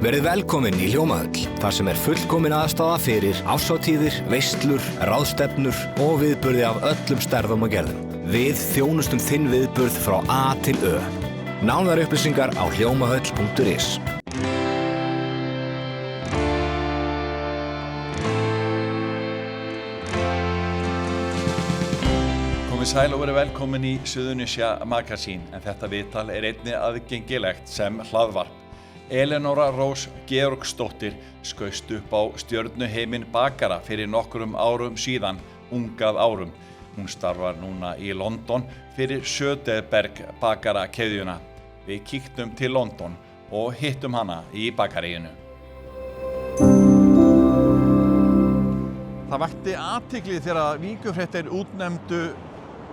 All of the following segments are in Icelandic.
Verið velkomin í Hljómahöll, þar sem fullkomin aðstaða fyrir árshátíðir, veislur, ráðstefnur og viðburði af öllum stærðum og gerðum. Við þjónustum þinn viðburð frá A til Ö. Nánari upplýsingar á hljómahöll.is. Komið sæl og verið velkomin í Suðurnesja Magasín, en þetta viðtal einnig aðgengilegt sem hlaðvarp. Elenóra Rós Georgsdóttir skaust upp á stjörnuheiminn bakara fyrir nokkrum árum síðan, ungað árum. Hún starfar núna í London fyrir Söderberg bakarakeðjuna. Við kíktum til London og hittum hana í bakaríinu. Það vakti athygli þegar Víkurfréttir útnefndu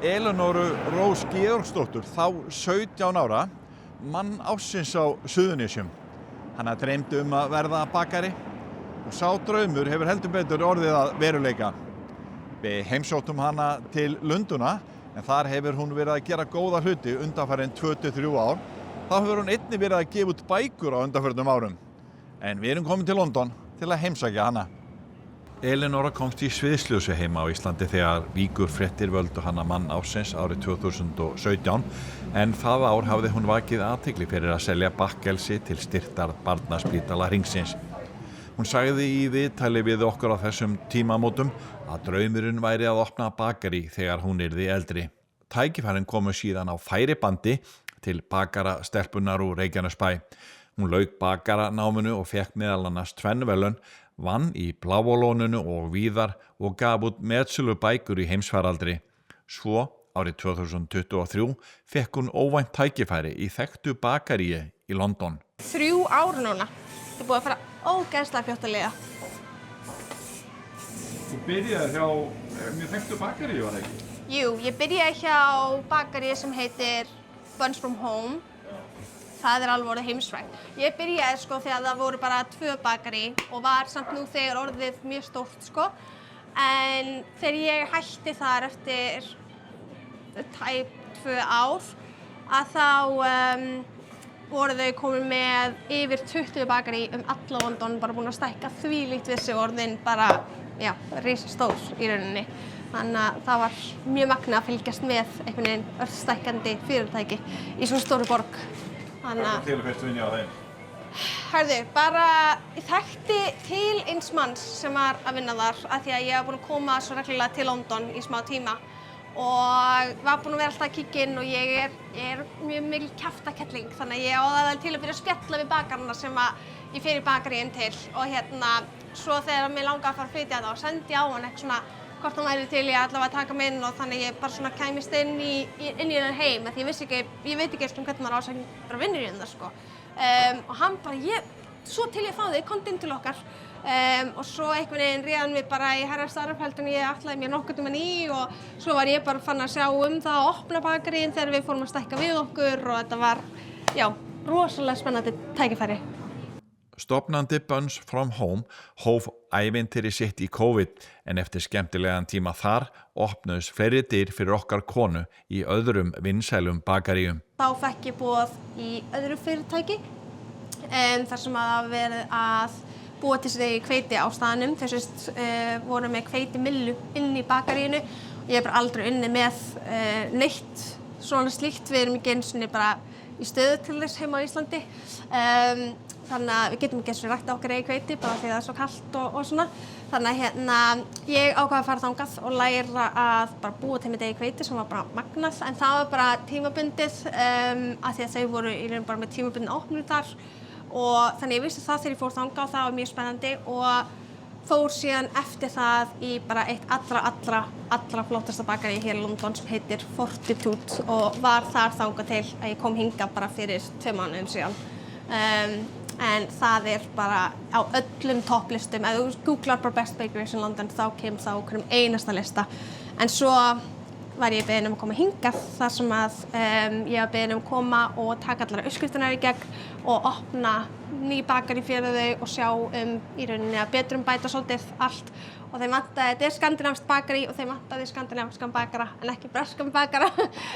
Elenóru Rós Georgsdóttur, þá 17 ára, mann ársins á Suðurnesjum. Hana dreymdi að verða bakari og sá draumur hefur heldur betur orðið að veruleika. Við heimsóttum hana til Lundúna, en þar hefur hún verið að gera góða hluti undanfarin 2-3 ár. Þá hefur hún einnig verið að gefa út bækur á undanförnum árum. En við erum komin til London til að heimsækja hana. Elenóra komst í sviðsljósi heima á Íslandi þegar Víkurfréttir völdu hana mann ársins árið 2017, en það ár hafði hún vakið athygli fyrir að selja bakkelsi til styrktar barnaspítala Hringsins. Hún sagði í viðtali við okkur á þessum tímamótum að draumurinn væri að opna bakarí þegar hún yrði eldri. Tækifærin komu síðan á færibandi til bakarastelpunnar úr Reykjanesbæ. Hún lauk bakaranáminu og fékk meðal annars 2 verðlaun, vann í Bláalóninu og víðar og gaf út metsölubækur í heimsfaraldri. Svo, árið 2023, fékk hún óvænt tækifæri í þekktu bakaríi í London. 3 ár núna. Það er búið að fara ógeðslega fljótt að líða. Þú byrjaði hjá mjög þekktu bakaríi, var það ekki? Jú, ég byrjaði hjá bakaríi sem heitir Buns from Home. Það er alveg orðið heimsfrægt. Ég byrjaði þegar það voru bara 2 bakarí og var samt nú þegar orðið mjög stórt En þegar ég hætti þar eftir tæp 2 ár að þá voru þau komin með yfir 20 bakarí alla London, bara búin að stækka þvílíkt við sig orðin bara, risastór í rauninni. Þannig að það var mjög magnað að fylgjast með einhvern veginn örstækkandi fyrirtæki í svona stóru borg. Hvað til fyrst vinni á þeim? Hörðu, bara ég þekkti til eins manns sem var að vinna þar af því að ég var búin að koma svo reglulega til London í smá tíma og var búin að vera alltaf að kíkja inn og ég er mjög mikil kjaftakettling, þannig að ég á það til að byrja að spjalla við bakarana sem ég fer í bakaríin til og svo þegar mér langaði að fara að flytja þá sendi ég á hann eitthvað svona hvort hann væri til ég allavega að taka mig inn og þannig ég bara svona kæmist inn í þennan heim því ég veit ekki hvernig maður ásækjum bara vinnur í það og hann bara, svo til ég fá þig, komdu inn til okkar og svo einhvern veginn réð hann mig bara í hærra starfheld en ég ætlaði mér nokkurn tímann í og svo var ég bara fann að sjá það að opna bakaríin þegar við fórum að stækka við okkur og þetta var, rosalega spennandi tækifæri. Stofnandi Buns from Home hóf ævintýri sitt í COVID, en eftir skemmtilegan tíma þar opnuðust fleiri dyr fyrir okkar konu í öðrum vinsælum bakaríum. Þá fekk ég boð í öðru fyrirtæki, þar sem að verið að búa til sig hveiti á staðnum. Þau voru með hveitimyllu inn í bakaríinu og ég hef bara aldrei unnið með neitt svona slíkt. Við erum ekki einu sinni bara í stöðu til þess heima á Íslandi. Þannig að við getum ekki eins og rækta okkar eigin hveiti bara því það er svo kalt og svona. Þannig að ég ákvað að fara þangað og læra að bara búa til mitt eigin hveiti sem var bara magnað. En það var bara tímabundið af því að þau voru í raun bara með tímabundin opnun þar. Og þannig ég vissi það þegar ég fór þangað og það var mjög spennandi og fór síðan eftir það í bara eitt allra flottasta bakarí hér í London sem heitir Fortitude og var þar þangað til að ég kom hingað bara fyrir 2 mánuðum síðan. En það er bara á öllum topplistum. Ef þú googlar bara Best Bakeries in London þá kemur það á hverjum einasta lista. En svo var ég beðin að koma hingað þar sem að ég var beðin að koma og taka allar uppskriftirnar í gegn og opna ný bakarí fyrir þau og sjá í rauninni að betur bæta svolítið allt. Og þeim vantaði, þetta er skandinávskt bakarí og þeim vantaði skandinávskan bakara en ekki breskan bakara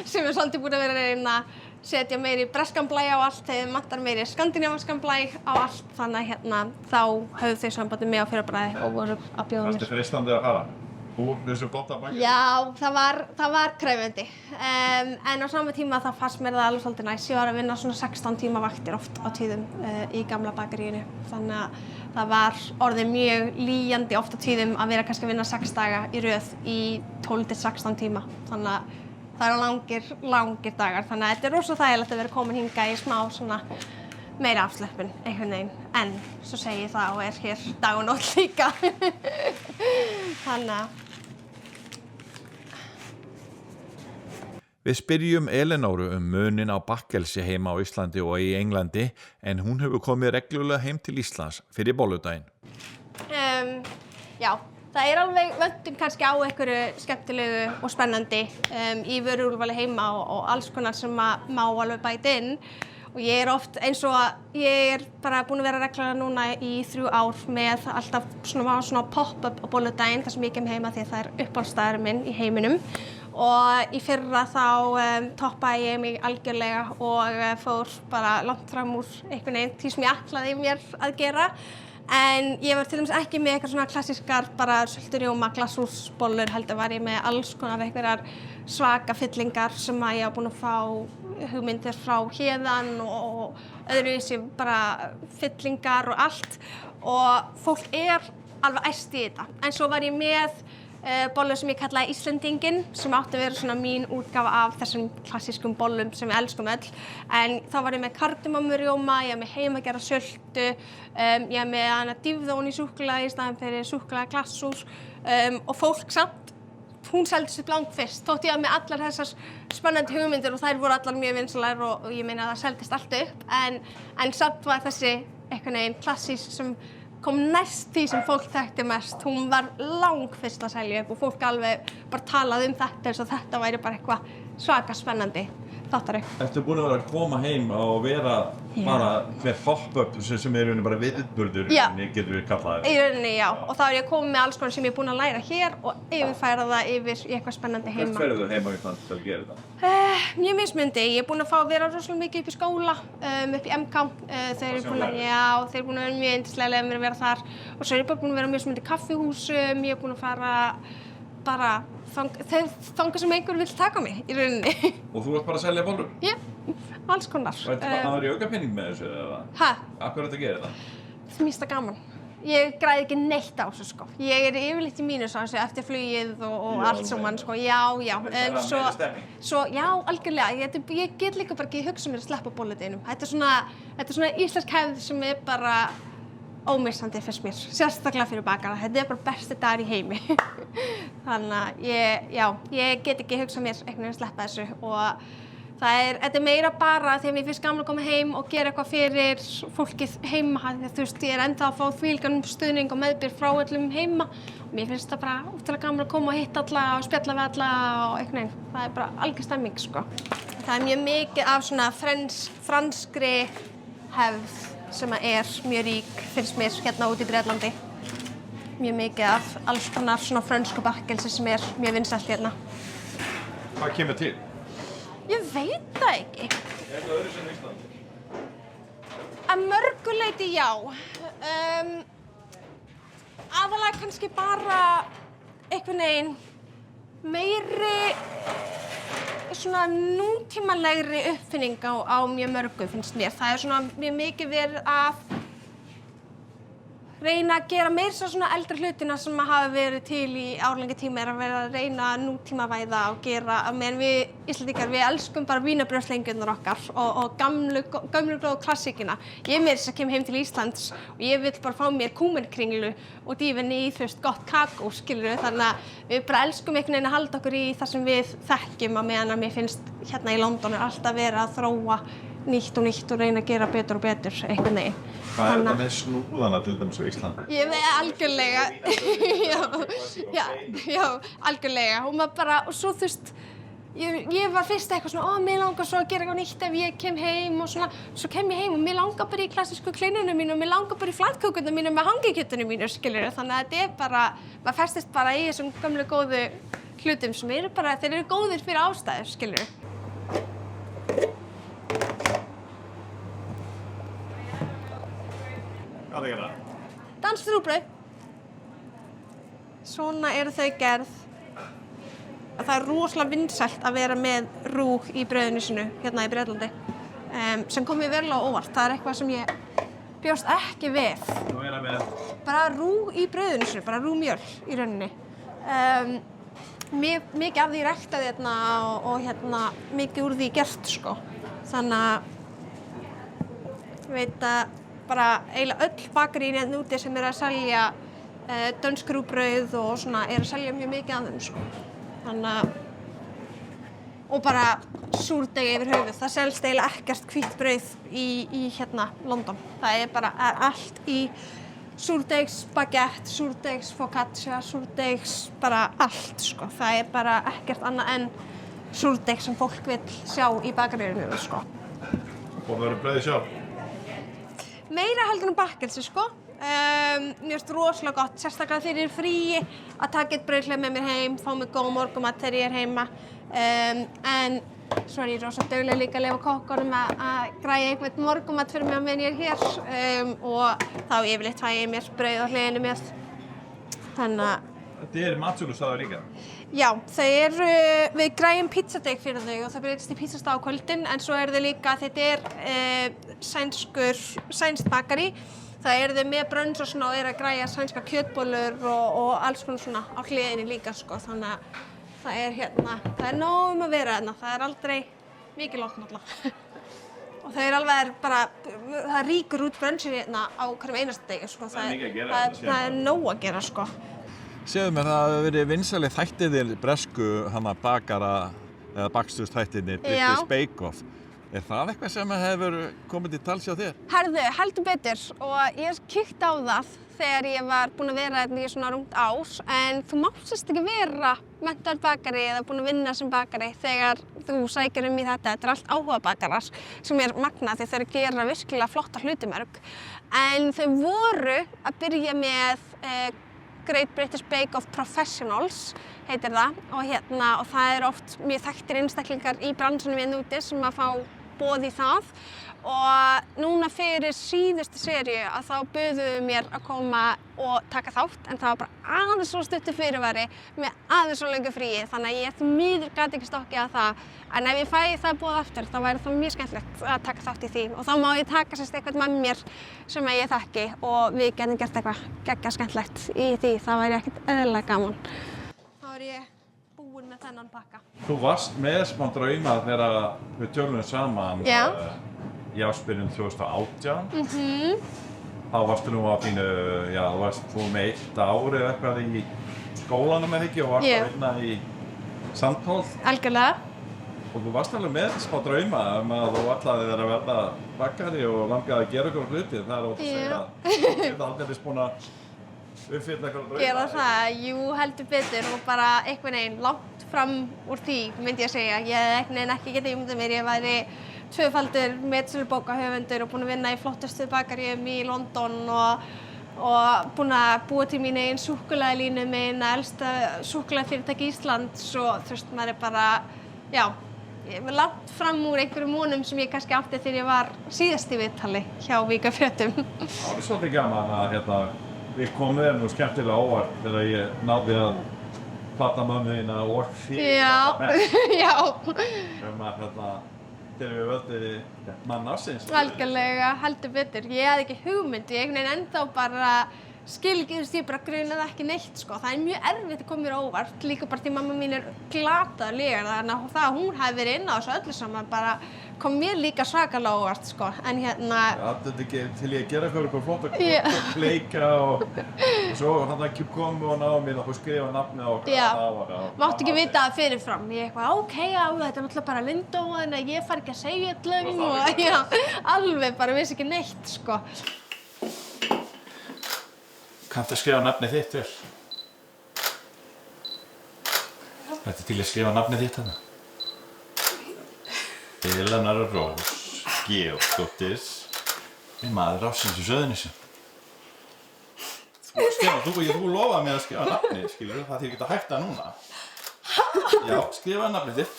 sem svolítið búin að vera að reyna setja meiri breskan blæ á allt, þeim vantar meiri skandinavískan blæ á allt, þannig að þá höfðu þau sambandi með á fyrrabræði og voru að bjóða mér. Fannst þér freistandi að fara? Úr þessu flotta bakkelsi? Já, það var krefjandi, en á sama tíma þá fannst mér það alveg svolítið næs. Ég var að vinna svona 16 tíma vaktir oft á tíðum í gamla bakaríinu, þannig að það var orðið mjög lýjandi oft á tíðum að vera kannski að vinna 6 daga í röð í 12 til 16 tíma, þannig að það eru langir dagar, þannig að þetta er rosa þægilegt að vera komin hingað í smá svona meira afsleppun einhvern veginn, en svo segi ég það og er hér dag og nótt líka. Þannig að Við spyrjum Elinóru munin á bakkelsi heima á Íslandi og í Englandi, en hún hefur komið reglulega heim til Íslands fyrir bolludaginn. Já, það er alveg vöntun kannski á einhverju skemmtilegu og spennandi í vöruúrvali heima og alls konar sem má alveg bæta inn. Og ég oft eins og að ég bara búin að vera reglulega núna í 3 ár með alltaf svona pop-up á bolludaginn þar sem ég kem heima því að það er uppáhaldsstaðurinn minn í heiminum. Og í fyrra þá toppaði ég mig algjörlega og fór bara langt fram úr einhvern veginn því sem ég ætlaði mér að gera. En ég var til dæmis ekki með eitthvað svona klassískar bara sulturjóma, glasúsbollur, heldur var ég með alls konar einhverjar svaka fyllingar sem að ég var búin að fá hugmyndir frá héðan og öðruvísi bara fyllingar og allt. Og fólk er alveg æst í þetta. En svo var ég með bollu sem ég kallaði Íslendinginn sem átti að vera svona mín útgáfa af þessum klassískum bollum sem við elskum öll. En þá var ég með kardamömmurjóma, ég með heimagerða sultu, ég með hana dýfðón í súkkulaði í staðinn fyrir súkkulaði glasús og fólk samt, hún seldist upp langt fyrst, þótt ég með allar þessar spennandi hugmyndir og þær voru allar mjög vinsælar og ég meina að það seldist allt upp en samt var þessi einhvern veginn klassísk sem kom næst því sem fólk þekkti mest. Hún var langfyrst að selja upp og fólk alveg bara talaði þetta eins og þetta væri bara eitthvað svaka spennandi þáttari. Ertu búin að vera að koma heim og vera bara hver pop-up sem er bara viðburður, getur við kallað í rauninni, já. Og þá er ég komið með alls konar sem ég er búin að læra hér og yfirfæra það yfir í eitthvað spennandi heima. Hvert ferðu þú heima í Ísland til að gera þetta? Mjög mismunandi. Ég er búin að fá að vera rosalega mikið upp í skóla, upp í MK. Þeir eru búin að vera mjög yndislega með að vera þar. Og svo er ég bara búin að vera mjög mismunandi í kaffihúsum. Ég er búin að fara bara þangað sem einhver vill taka mig í rauninni. Og þú ert bara að selja bollur? Já, alls konar. Og þetta var aðri aukapenning með þessu eða? Hæ? Af hverju ertu að gera þetta? Það er mjög gaman. Ég græði ekki neitt á þessu sko. Ég er yfirleitt í mínus á þessu eftir flugið og allt saman sko. Já. Já, algjörlega. Ég get líka bara ekki hugsa mér að sleppa bolludeginum. Þetta er svona íslensk hefð sem er bara ómissandi fyrst mér, sérstaklega fyrir bakara. Þetta er bara besti dagur í heimi. Þannig að ég get ekki hugsað mér einhvern veginn að sleppa þessu og þetta er meira bara því að mér finnst gaman að koma heim og gera eitthvað fyrir fólkið heima. Þú veist, ég er ennþá að fá þvílíkan stuðning og meðbyr frá öllum heima. Og mér finnst það bara ótrúlega gaman að koma og hitta alla og spjalla við alla og einhvern veginn. Það er bara algjör stemming, sko. Það er mjög mikið af svona franskri hefð sem er mjög rík, finnst mér, hérna út í Bretlandi. Mjög mikið af alls konar svona frönsku bakkelsi sem er mjög vinsælt hérna. Hvað kemur til? Ég veit það ekki. Er það öðru sem Íslandi? Að mörgu leyti já. Aðalega kannski bara einhvern veginn meiri svona nútímalegri uppfinning á mjög mörgu finnst mér. Það er svona mjög mikið verið að reyna að gera meira svona eldri hlutina sem hafa verið til í árlengi tíma er að vera að reyna að nútímavæða og gera meðan við Íslendingar við elskum bara vínarbrauðslengjurnar okkar og gömlu góðu klassíkina. Ég meira þess að kem heim til Íslands og ég vil bara fá mér kúmenkringlu og dýfa henni í gott kakó, skilurðu, þannig að við bara elskum einhvern veginn að halda okkur í það sem við þekkjum á meðan að mér finnst hérna í London er alltaf verið að þróa nýtt og reyna að gera betur og betur einhvern veginn. Hvað er þetta með snúðana til dæmis á Íslandi? Ég veit algjörlega, já, algjörlega. Og maður bara, og svo þú veist, ég var fyrst eitthvað svona, mér langar svo að gera eitthvað nýtt ef ég kem heim og svona, svo kem ég heim og mér langar bara í klassísku kleinunum mínu og mér langar bara í flatkökunum mínu með hangikjötunum mínu, skilurðu. Þannig að þetta er bara, maður festist bara í þessum gömlu góðu hlutum sem eru bara, þeir eru góðir fyrir ástæður, skilurðu. Hvað er það að gera? Danskt rúgbrauð. Svona eru þau gerð. Það er rosalega vinsælt að vera með rúg í brauðinu sínu hérna í Bretlandi. Sem kom mér verulega á óvart. Það er eitthvað sem ég bjóst ekki við. Nú er það með... Bara rúg í brauðinu sínu, bara rúgmjöl í rauninni. Mikið af því ræktaði hérna og hérna mikið úr því gert sko. Þannig að ég veit að bara eiginlega öll bakaríin hérna úti sem að selja dönsk rúgbrauð og svona að selja mjög mikið af þeim sko. Þannig að og bara súrdegi yfir höfuð. Það selst eiginlega ekkert hvítt brauð í hérna London. Það er bara allt í súrdegs baguette, súrdegs focaccia, súrdegs bara allt sko. Það er bara ekkert annað en súrdeg sem fólk vill sjá í bakaríinu sko. Og það eru brauðið sjálf? Meira heldur en bakkelsi sko. Mér finnst rosalega gott, sérstaklega þegar ég er fríi að taka eitt brauðleif með mér heim, fá mig góð morgunmat þegar ég er heima. En svo er ég rosa dugleg líka að leyfa kokkunum að græja einhvern morgunmat fyrir mig á meðan ég er hér og þá yfirleitt fæ ég mér brauð á hliðinu með. Þannig að... Þetta er matsölustaður líka? Já, við græjum pizzadeig fyrir þau og það breytist í pizzastað á kvöldin en svo þau líka, þetta er sænskt bakarí. Það þau með brönns og svona og að græja sænska kjötbollur og alls konar svona á hliðinni líka sko. Þannig að það er nóg að vera hérna, það er aldrei mikið langt náttúrulega. Og þau alveg bara, það ríkur út brönnsir hérna á hverjum einasta degi sko. Það er nóg að gera sko. Segðu mér, það hafa verið vinsælir þættirnir bresku bakara eða baksturs-þættirnir British Bake Off. Er það eitthvað sem hefur komið til tals hjá þér? Herðu, heldur betur og ég kíkti á það þegar ég var búin að vera hérna í svona rúmt ár en þú mátt ekki vera menntaður bakari eða búin að vinna sem bakari þegar þú sækir í þetta. Þetta er allt áhugabakarar sem magnað því þau gera virkilega flotta hluti mörg. En þau voru að byrja með Great British Bake Off Professionals heitir það og það oft mjög þekktir einstaklingar í bransanum hérna úti sem að fá boð í það og núna fyrir síðustu seríu að þá buðuðu mér að koma og taka þátt en það var bara aðeins svo stuttur fyrirvari með aðeins svo löngu fríi þannig að ég því miður gat ekki stokkið að það en ef ég fæ það boð aftur þá væri það mjög skemmtilegt að taka þátt í því og þá má ég taka eitthvað með mér sem ég þekki og við getum gert eitthvað geggjað skemmtilegt í því, það væri ekkert eðlilega gaman. Þá er ég búin með þennan pakka. Þú varst með smá drauma þegar við tölum saman í ársbyrjun 2018. Þá varstu nú á þínu, þú varst með 1 ár eða eitthvað í skólanum eða ekki og varst að vinna í Sandhól. Algjörlega. Og þú varst alveg með smá drauma að þú ætlaðir að verða bakari og langaði að gera eitthvað hluti. Það er ótt að segja að þú getur aldrei búin að uppfylla eitthvað drauma. Gera það, jú heldur betur og bara einhvern veginn langt fram úr því myndi ég að segja. Ég hef einhvern veginn ekki getað ímyndað mér, ég væri tvöfaldur metsölubókahöfundur og búin að vinna í flottustu bakaríum í London og búin að búa til mín eigin súkkulaðilínu með eina elsta súkkulaðfyrirtæki Íslands og þú veist maður er bara, ég var langt fram úr einhverjum vonum sem ég kannski átti þegar ég var síðast í viðtali hjá Víkafréttum. Það er svolítið gaman að við komum þér nú skemmtilega óvart þegar ég náði að plata mömmu þína og fyrir þegar við völdum mann ársins. Algjörlega, heldur betur. Ég hafði ekki hugmynd, ég einhvern veginn ennþá bara skil ekki, ég bara grunaði ekki neitt sko. Það er mjög erfitt að koma mér á óvart, líka bara því mamma mín er glataðlega þannig að það að hún hafi verið inn á þessu öllu saman bara kom mér líka svakalega óvart sko. En þetta er ekki til ég að gera eitthvað flott að leika og svo hann kom og náði mér og skrifa nafnið á hvað Máttu ekki vita það fyrirfram. Ég eitthvað, þetta er náttúrulega bara Lindó en ég fari ekki að segja öllum og alveg bara vissi ekki neitt sko. Kanntu að skrifa nafnið þitt vel? Þetta til að skrifa nafnið þitt hana? Eleanor Rós Georgsdóttir maður ársins í Suðurnesjum. Þú lofaði mér að skrifa nafnið, skilur það því ég geta hægt það núna. Já, skrifa nafnið þitt.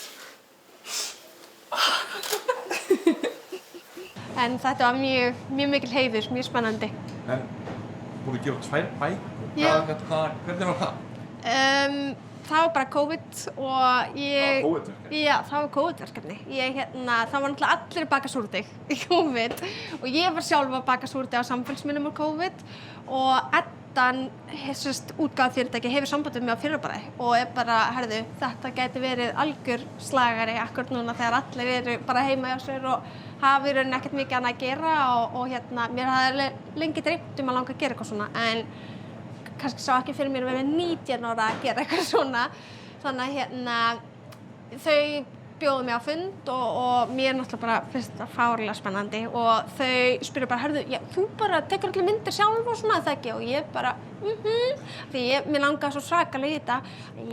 En þetta var mjög mikil heiður, mjög spennandi. En búin að gefa 2 bækur. Já. Hvernig var það? Það var bara COVID og ég... Það var COVID-verkefni? Já, það var COVID-verkefni. Það var náttúrulega allir að baka súrdeg í COVID og ég var sjálf að baka súrdeg á samfélagsmiðlum úr COVID og Eddan, útgáfa fyrirtæki, hefur samband við mig á fyrrabragði og er bara, herðu, þetta gæti verið algjör slagari akkur núna þegar allir eru bara heima hjá sér og hafa í rauninni ekkert mikið annað að gera og mér hafði lengi dreymt að langa að gera eitthvað svona en kannski sá ekki fyrir mér að vera 19 ára að gera eitthvað svona. Þannig að þau bjóðu mig á fund og mér náttúrulega bara finnst þetta fárlega spennandi og þau spyrja bara, herðu, já, þú bara tekur allir myndir sjálf og svona, það ekki? Og ég bara, Því mér langaði svo svakalega í þetta.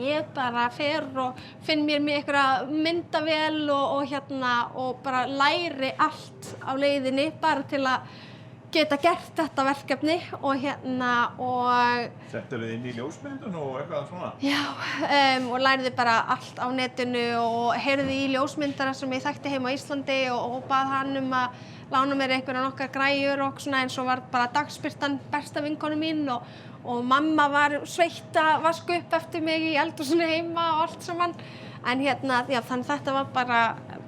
Ég bara fer og finn mér með einhverja myndavél og bara læri allt á leiðinni bara til að geta gert þetta verkefni og Settirðu inn í ljósmyndun og eitthvað svona? Já, og læriði bara allt á netinu og heyrði í ljósmyndara sem ég þekkti heima á Íslandi og bað hann að lána mér einhverjar nokkrar græjur og svona en svo var bara dagsbirtan besta vinkonu mín og mamma var sveitt að vaska upp eftir mig í eldhúsinu heima og allt saman. En já, þannig þetta var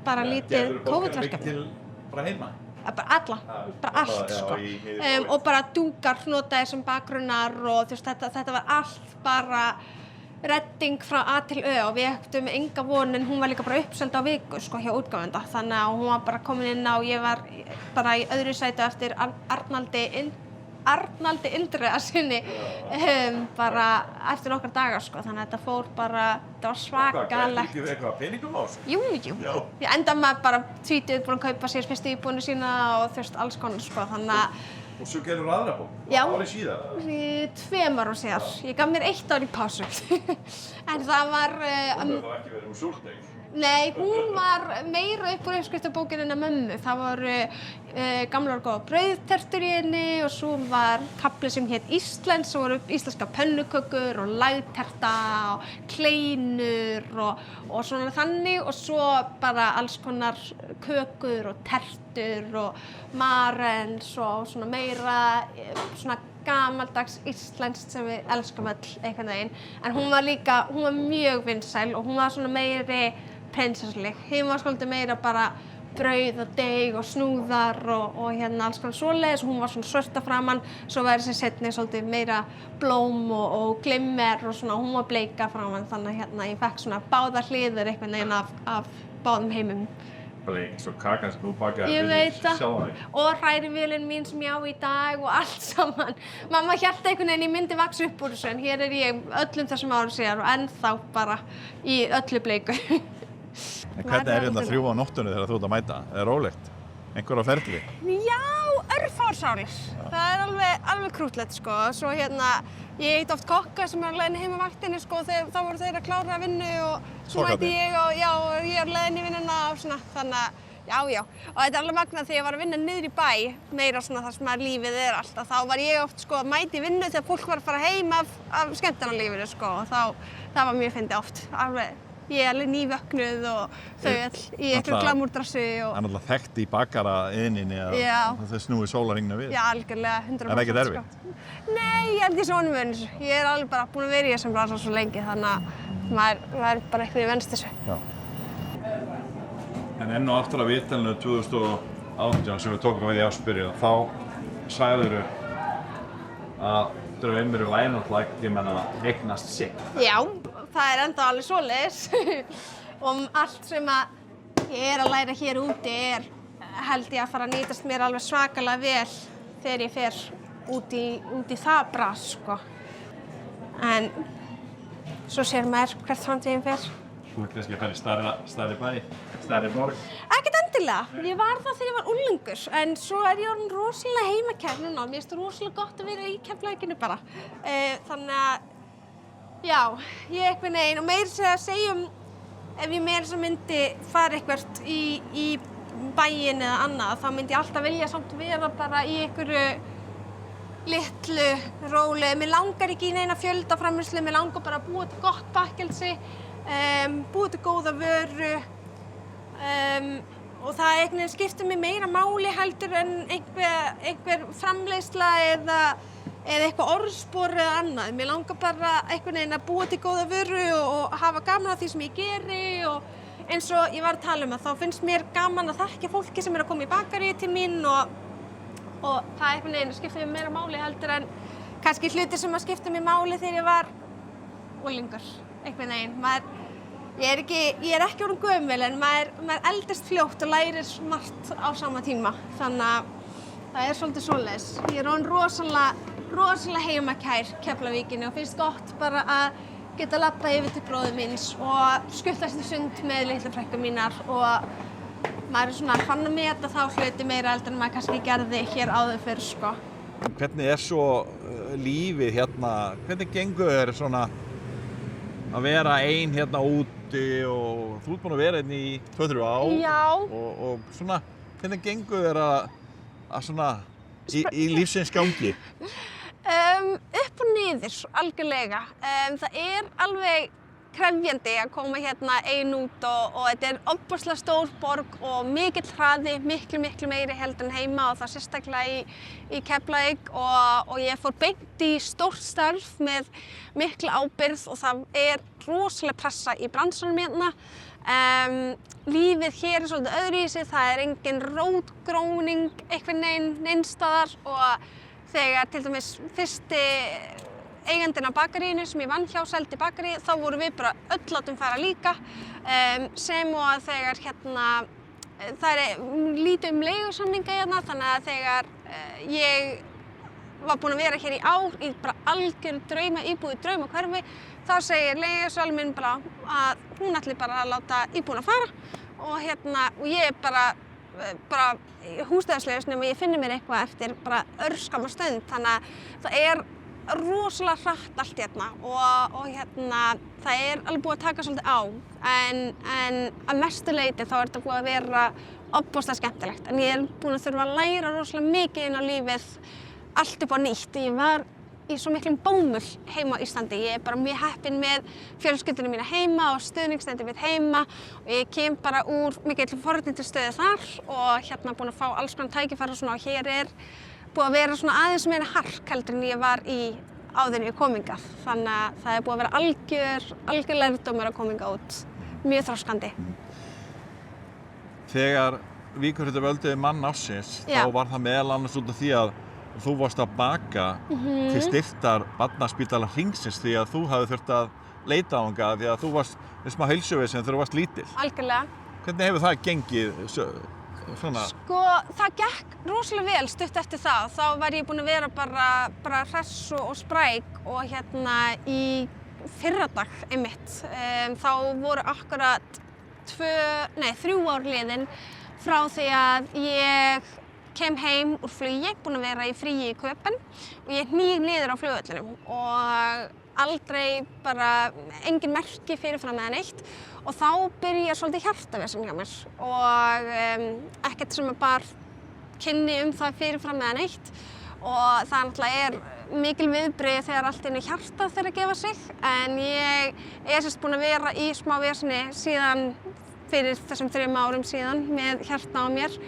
bara lítið COVID-verkefni. Gerðirðu til bara heima? Bara allt sko. Og bara dúkar notaði sem bakgrunnar og þetta var allt bara redding frá A til Ö og við ættum enga von en hún var líka bara uppseld á viku sko hjá útgáfanda þannig að hún var bara komin inn og ég var bara í öðru sæti eftir Arnaldi Indriðasyni bara eftir nokkra dagar sko þannig að þetta fór bara, þetta var svakalegt. Gæti ekki eitthvað peningum á sig? Jú. Ég enda með bara tvítið búin að kaupa sér fyrstu íbúðinu sína og alls konar sko þannig að Og svo gerður aðra bók? Já. Árið síðar? 2 árum síðar. Ég gaf mér 1 ár í pásu. En það var... Hún hefur þá ekki verið súrdeg? Nei, hún var meira upp úr uppskriftabókinni en mömmu. Það voru gamlar og góða brauðtertur í henni og svo var kafli sem hét Ísland, svo voru íslenska pönnukökur og lagterta og kleinur og svona þannig og svo bara alls konar kökur og tertur og marens og svona meira svona gamaldags íslenskt sem við elskum öll einhvern veginn. En hún var mjög vinsæl og hún var svona meiri prinsessleg. Hún var svolítið meira bara brauð og deig og snúðar og alls konar svoleiðis. Hún var svona svört að framan, svo var þessi seinni svolítið meira blóm og glimmer og svona, hún var bleika framan. Þannig að ég fekk svona báðar hliðar einhvern veginn af báðum heimum. Bara eins og kakan sem þú bakaði Ég veit það. sjálfa þig. Og hrærivélin mín sem ég á í dag og allt saman. Mamma hélt einhvern veginn ég myndi vaxa upp úr þessu en hér ég öllum þessum árum síðar og ennþá bara í öllu bleiku. En hvernig hérna 3 á nóttunni þegar þú ert að mæta? Er rólegt? Einhver á ferli? Já, örfársálir. Það er alveg krútlegt sko. Svo ég hitti oft kokka sem er á leiðinni heim á vaktinni sko þá voru þeir að klára vinnu og svo mætti ég og ég er á leiðinni í vinnuna og svona þannig að já. Og þetta er alveg magnað þegar ég var að vinna niður í bæ, meira svona þar sem að lífið er alltaf. Þá var ég oft sko að mæti í vinnu þegar fólk var að fara heim af skemmtanalífinu sko og það var mjög fyndið oft. Ég er alveg nývöknuð og þau öll í einhverju glamúrdressi og... Það er náttúrulega þekkt í bakara-iðninni að þau snúi sólarhringna við. Já, algjörlega, 100%. Er það ekkert erfitt? Nei, ég held ég sé honum vön þessu. Ég er alveg bara búin að vera í þessum bransa svo lengi þannig að maður er bara einhvern veginn venst þessu. Já. En enn og aftur af viðtalinu 2018 sem við tókum við í áspyrju þá sagðirðu að draumur væri náttúrulega ekki að eignast sig. Já. Það er enda alveg svoleiðis og allt sem ég er að læra hér úti held ég að fara að nýtast mér alveg svakalega vel þegar ég fer út í það bras sko. En svo sér maður hvert framtíðin fer. Þú ert kannski að fara í stærri bæ, stærri borg? Ekkert endilega. Ég var það þegar ég var unglingur en svo er ég orðin rosalega heimakær núna. Mér finnst rosalega gott að vera í Keflavíkinu bara. Þannig að já, ég einhvern veginn og meira að segja ef ég meira sem myndi fara eitthvað í bæinn eða annað þá myndi ég alltaf vilja samt vera bara í einhverju litlu róli. Mér langar ekki í neina fjöldaframleiðslu, mér langar bara að búa til gott bakkelsi, búa til góða vöru og það einhvern veginn skiptir mig meira máli heldur en einhver framleiðsla eða eitthvað orðspor eða annað. Mér langar bara einhvern veginn að búa til góða vöru og hafa gaman af því sem ég geri og eins og ég var að tala þá finnst mér gaman að þekkja fólki sem að koma í bakaríið til mín og það einhvern veginn skiptir mér meira máli heldur en kannski hlutir sem að skipta mér máli þegar ég var unglingur, einhvern veginn. Ég er ekki orðin gömul en maður eldist fljótt og lærir margt á sama tíma. Þannig að það er svolítið svoleiðis. Ég er orðin rosalega heimakær Keflavíkinni og finnst gott bara að geta labbað yfir til bróður míns og skutlast í sund með litlu frænkur mínar og maður er svona fann að meta þá hluti meira heldur en maður kannski gerði hér áður fyrr, sko. Hvernig svo lífið hérna, hvernig gengur þér svona að vera ein hérna úti og þú ert búin að vera hérna í 2-3 ár? Já. Og svona, hvernig gengur þér að svona í lífsins gangi? Upp og niður, algjörlega. Það er alveg krefjandi að koma hérna ein út og þetta er ofboðslega stór borg og mikill hraði, miklu meiri heldur en heima og það sérstaklega í Keflavík og ég fór beint í stórt starf með mikla ábyrgð og það er rosalega pressa í bransanum hérna. Lífið hér er svolítið öðruvísi, það er engin rótgróning einhvern veginn neins staðar og þegar til dæmis fyrsti eigandinn á bakaríinu sem ég vann hjá seldi bakarí, þá vorum við bara öll látum fara líka sem og að þegar hérna, það er lítið leigusamninga hérna, þannig að þegar ég var búin að vera hér í ár í bara algjör íbúð í draumahverfi, þá segir leigusali minn bara að hún ætli bara að láta íbúðina fara og ég er bara húsnæðislaus nema ég finni mér eitthvað eftir bara örskamma stund, þannig að það er rosalega hratt allt hérna og hérna það er alveg búið að taka svolítið á en að mestu leyti þá er þetta búið að vera ofboðslega skemmtilegt en ég er búin að þurfa að læra rosalega mikið inn á lífið allt upp á nýtt. Ég var í svo miklum bómull heima á Íslandi. Ég er bara mjög heppin með fjölskylduna mína heima og stuðningsnetið mitt heima og ég kem bara úr mikilli forréttindastöðu þar og hérna búin að fá alls konar tækifæri og svona og hér er búið að vera svona aðeins meira hark heldur en ég var í áður en ég kom hingað. Þannig að það er búið að vera algjör lærdómur að koma hingað út. Mjög þroskandi. Þegar Víkurhluta völduði mann ársins, þá var það meðal annars út af því að þú varst að baka til styrktar Barnaspítala Hringsins því að þú hafði þurft að leita á hana því að þú varst með smá heilsuvesen þegar þú varst lítil. Algjörlega. Hvernig hefur það gengið svona? Sko, það gekk rosalega vel stutt eftir það. Þá var ég búin að vera bara hress og spræk og hérna í fyrradag einmitt. Þá voru akkurat 3 ár liðin frá því að ég kem heim úr flugi, búin að vera í fríi í Köpen og ég hníg niður á flugvellinum og aldrei bara engin merki fyrirfram eða neitt og þá byrjar svolítið hjartavesen hjá mér og ekkert sem bar kynni það fyrirfram eða neitt og það náttúrulega mikil viðbrigði þegar allt í einu hjartað fer að gefa sig en ég sérst búin að vera í smá veseni síðan fyrir þessum 3 árum síðan með hjarta á mér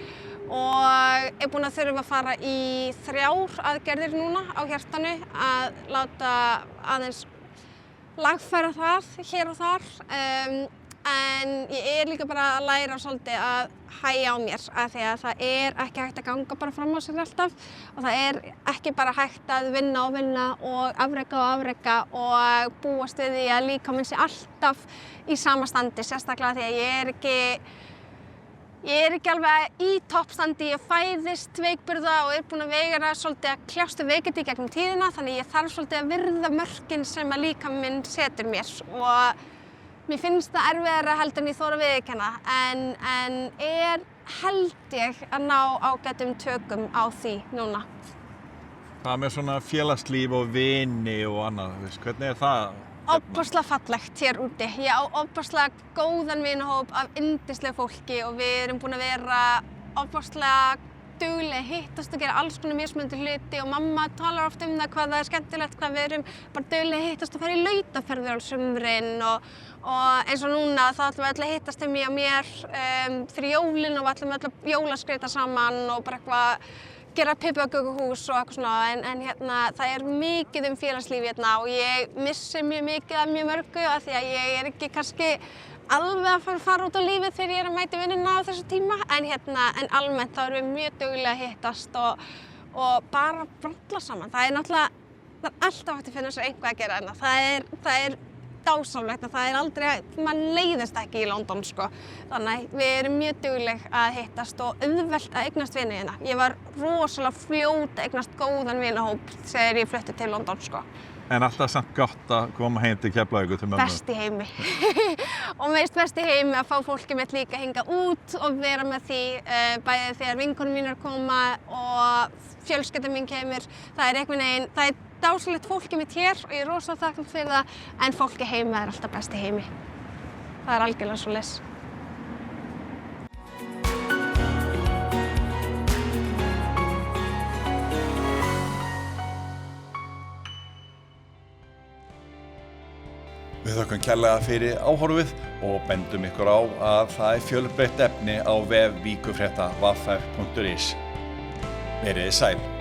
og er búin að þurfa að fara í 3 aðgerðir núna á hjartanu að láta aðeins lagfæra það hér og þar en ég er líka bara að læra svolítið að hægja á mér af því að það er ekki hægt að ganga bara fram á sér alltaf og það er ekki bara hægt að vinna og afreka og búast við því að líkaminn sé alltaf í sama standi sérstaklega því að ég er ekki alveg í toppstandi, ég fæðist veikburða og er búin að vera svolítið að kljást við veikindi í gegnum tíðina þannig ég þarf svolítið að virða mörkin sem að líkaminn setur mér og mér finnst það erfiðara heldur en ég þori að viðurkenna en held ég að ná ágætum tökum á því núna. Hvað með svona félagslíf og vini og annað, hvernig er það? Ofboðslega fallegt hér úti. Ég á ofboðslega góðan vinahóp af yndislegu fólki og við erum búin að vera ofboðslega dugleg að hittast og gera alls konar mismunandi hluti og mamma talar oft það hvað það skemmtilegt, hvað við erum bara dugleg að hittast og fara í lautaferðir á sumrin og eins og núna þá ætlum við öll að hittast hjá mér fyrir jólin og við ætlum öll að jólaskreyta saman og bara eitthvað gera piparkökuhús og eitthvað svona en hérna það mikið félagslíf hérna og ég missi mjög mikið af mjög mörgu af því að ég ekki kannski alveg að fara út á lífið þegar ég að mæta í vinnuna á þessu tíma en almennt þá erum við mjög duglega að hittast og bara bralla saman. Það náttúrulega alltaf hægt að finna sér eitthvað að gera hérna. Það dásamlegt að það aldrei, mann leiðist ekki í London sko. Þannig við erum mjög dugleg að hittast og auðvelt að eignast vini hérna. Ég var rosalega fljót að eignast góðan vinahóp þegar ég flutti til London sko. En alltaf samt gott að koma heim til Keflavíkur til mömmu. Best í heimi. Og meist best í heimi að fá fólkið mitt líka hingað út og vera með því bæði þegar vinkonur mínar koma og fjölskylda mín kemur. Það einhvern veginn, það dásamlegt fólkið mitt hér og ég rosalega þakklát fyrir það, en fólkið heima alltaf best í heimi. Það algjörlega svoleiðis. Við þökkum kærlega fyrir áhorfið og bendum ykkur á að það fjölbreytt efni á vef vikufrétta.is. Verið sæl.